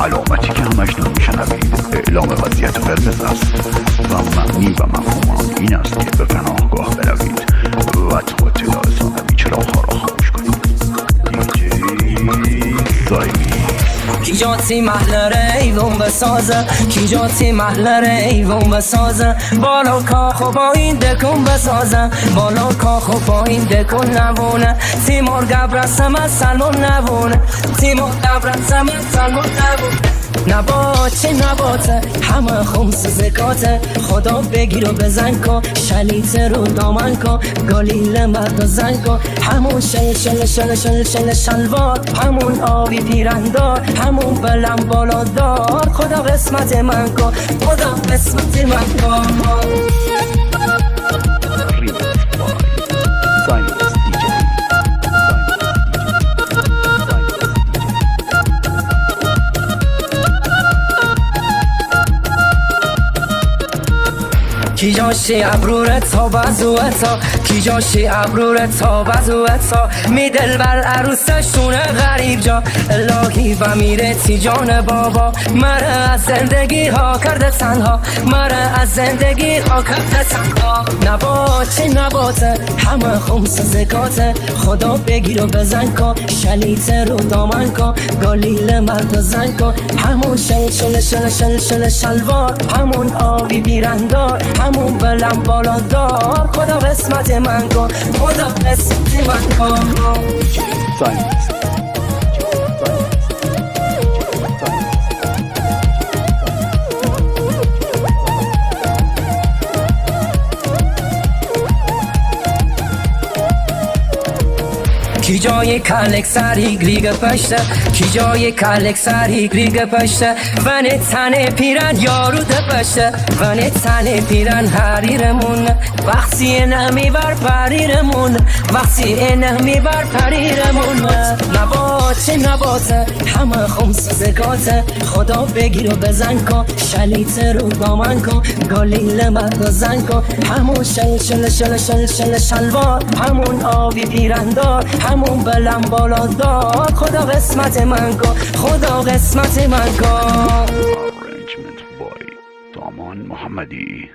علامتی که همشنون میشنوید اعلام وضعیت قرمز است و معنی و مفهوم آن این است که به پناهگاه بروید و تا اطلاع ثانوی چراغ‌ها را خاموش کنید. کی جاتی محلره ایوون بسازه، کی جاتی محلره ایوون بسازه، بالا کاخ و پایین دکون بسازه، بالا کاخ و پایین دکون نبونه، تیمور گبرسم از سلمون نبونه، تیمور گبرسم از سلمون نبونه. نبات چه نباته همه خمس زکاته، خدا بگیر و بزن کن شلیته رو دامن کن، گالیل مرد و زن کن، همون شل شل شل شل شل شلوار، همون آبی پیرندار، همون بلم بالادار، خدا قسمت من کن، خدا قسمت من کن. کی جاشی ابرورت تا بازوتا، کی جاشی ابرورت تا بازوتا، می دل بر عروسشونه غریب جا، الهی و میره تی جان بابا، مره از زندگی ها کرده تنها، مره از زندگی ها کرده تنها. نبات چه نباته همه خمس زکاته، خدا بگیر و بزن کن شلیته رو دامن کن، گالیل مرد و زن کن، همون شل شل شل شل شل شلوار، همون آبی بیرندار، همون بلم بالادار، خدا قسمت من کن، خدا قسمت من کن. کی جای کلک سری گریگ پشته، کی جای کلک سری گریگ پشته، ون تنه پیرن یارو دپشته، ون تنه پیرن حریرمون، وقتی نمی بر پریرمون، وقتی نمی بر پریرمون. نبات چه نباته همه خمس زکاته، خدا بگیر و بزن کن شلیته رو دامن کن، گالیل مرد و زن کن، همون شل شل شل شل شل شلوار، همون آبی پیرندار، همون بلم بالادار، خدا قسمت من کن، خدا قسمت من کن. Arrangement by سامان محمدی.